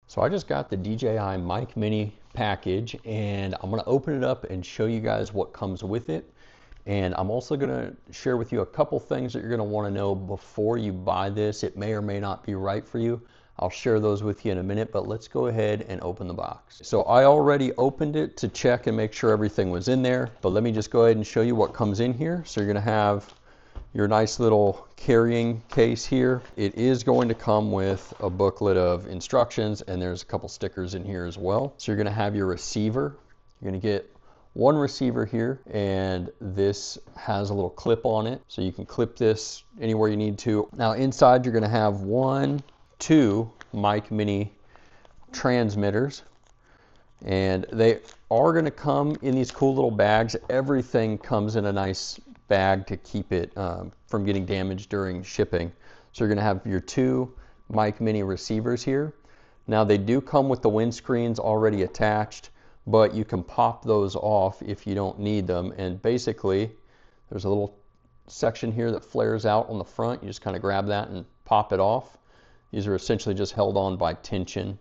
So I just got the DJI Mic Mini package and I'm going to open it up and show you guys what comes with it. And I'm also going to share with you a couple things that you're going to want to know before you buy this. It may or may not be right for you. I'll share those with you in a minute, but let's go ahead and open the box. So I already opened it to check and make sure everything was in there, but let me just go ahead and show you what comes in here. So you're going to have your nice little carrying case here. It is going to come with a booklet of instructions, and there's a couple stickers in here as well. So you're going to have your receiver. You're going to get one receiver here, and this has a little clip on it, so you can clip this anywhere you need to. Now inside you're going to have two Mic Mini transmitters, and they are going to come in these cool little bags. Everything comes in a nice bag to keep it from getting damaged during shipping. So you're going to have your two Mic Mini receivers here. Now they do come with the windscreens already attached, but you can pop those off if you don't need them. And basically there's a little section here that flares out on the front. You just kind of grab that and pop it off. These are essentially just held on by tension,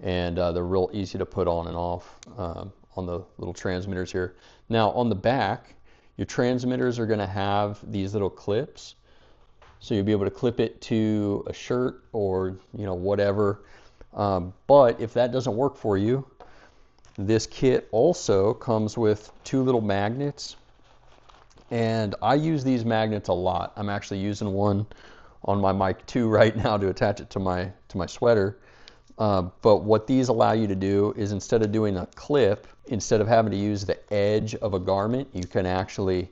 and they're real easy to put on and off on the little transmitters here. Now on the back, your transmitters are going to have these little clips, so you'll be able to clip it to a shirt or whatever. But if that doesn't work for you, this kit also comes with two little magnets, and I use these magnets a lot. I'm actually using one on my Mic 2 right now to attach it to my sweater. But what these allow you to do is, instead of doing a clip, instead of having to use the edge of a garment, you can actually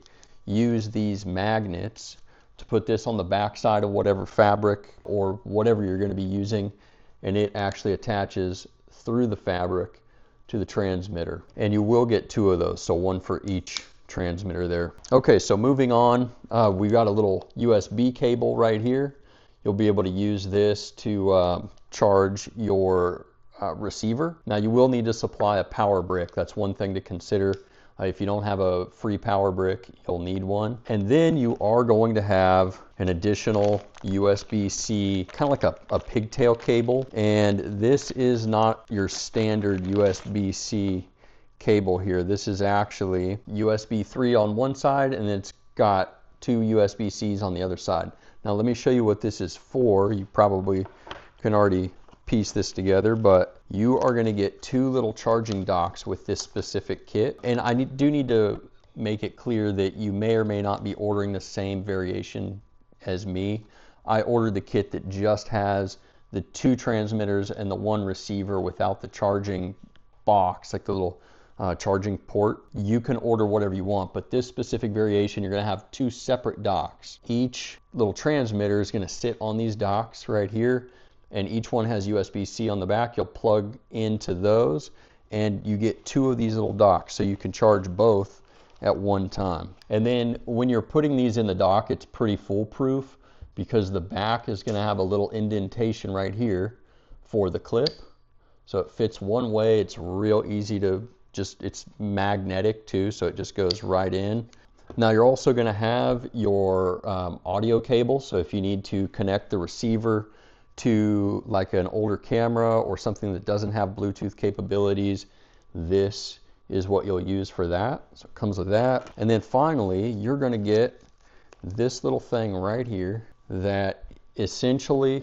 use these magnets to put this on the back side of whatever fabric or whatever you're going to be using, and it actually attaches through the fabric to the transmitter. And you will get two of those, so one for each transmitter there. Okay, so moving on, we've got a little USB cable right here. You'll be able to use this to charge your receiver. Now you will need to supply a power brick. That's one thing to consider. If you don't have a free power brick, you'll need one. And then you are going to have an additional USB-C, kind of like a pigtail cable. And this is not your standard USB-C cable here. This is actually USB 3 on one side, and it's got two USB-Cs on the other side. Now let me show you what this is for. You probably can already piece this together, but you are going to get two little charging docks with this specific kit. And I do need to make it clear that you may or may not be ordering the same variation as me. I ordered the kit that just has the two transmitters and the one receiver without the charging box, like the little charging port. You can order whatever you want, but this specific variation, you're going to have two separate docks. Each little transmitter is going to sit on these docks right here, and each one has USB-C on the back. You'll plug into those, and you get two of these little docks, so you can charge both at one time. And then when you're putting these in the dock, it's pretty foolproof, because the back is going to have a little indentation right here for the clip, so it fits one way. It's real easy to it's magnetic too, so it just goes right in. Now you're also going to have your audio cable, so if you need to connect the receiver to like an older camera or something that doesn't have Bluetooth capabilities, this is what you'll use for that. So it comes with that. And then finally, you're going to get this little thing right here that essentially,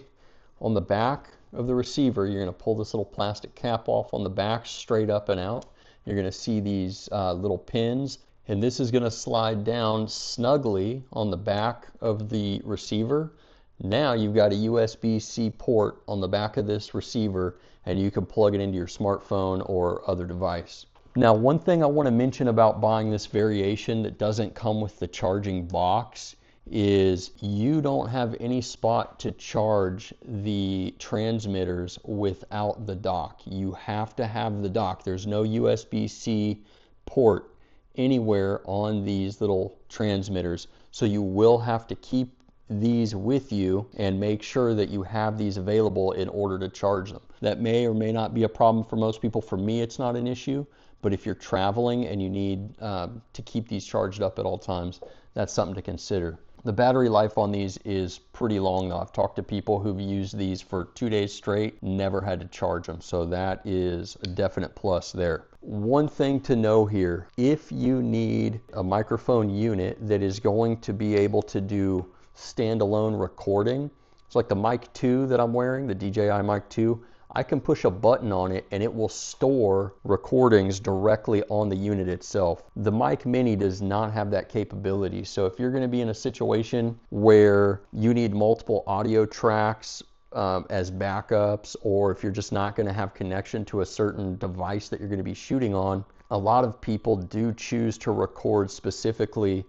on the back of the receiver, you're going to pull this little plastic cap off on the back, straight up and out. You're going to see these little pins, and this is going to slide down snugly on the back of the receiver. Now you've got a USB-C port on the back of this receiver, and you can plug it into your smartphone or other device. Now, one thing I want to mention about buying this variation that doesn't come with the charging box is you don't have any spot to charge the transmitters without the dock. You have to have the dock. There's no USB-C port anywhere on these little transmitters, so you will have to keep these with you and make sure that you have these available in order to charge them. That may or may not be a problem for most people. For me, it's not an issue, but if you're traveling and you need to keep these charged up at all times, that's something to consider. The battery life on these is pretty long though. I've talked to people who've used these for 2 days straight, never had to charge them. So that is a definite plus there. One thing to know here, if you need a microphone unit that is going to be able to do standalone recording, it's like the Mic 2 that I'm wearing, the DJI Mic 2, I can push a button on it and it will store recordings directly on the unit itself. The Mic Mini does not have that capability. So if you're going to be in a situation where you need multiple audio tracks as backups, or if you're just not going to have connection to a certain device that you're going to be shooting on, a lot of people do choose to record specifically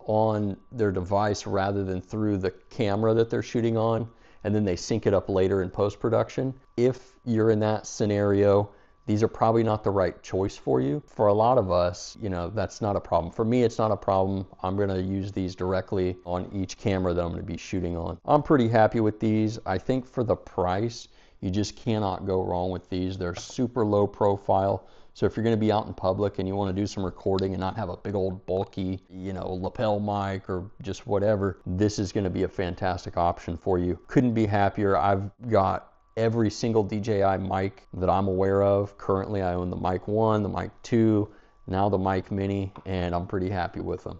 on their device rather than through the camera that they're shooting on, and then they sync it up later in post-production. If you're in that scenario, these are probably not the right choice for you. For a lot of us, you know, that's not a problem. For me, it's not a problem. I'm going to use these directly on each camera that I'm going to be shooting on. I'm pretty happy with these. I think for the price, you just cannot go wrong with these. They're super low profile. So if you're going to be out in public and you want to do some recording and not have a big old bulky, you know, lapel mic or just whatever, this is going to be a fantastic option for you. Couldn't be happier. I've got every single DJI mic that I'm aware of. Currently, I own the Mic 1, the Mic 2, now the Mic Mini, and I'm pretty happy with them.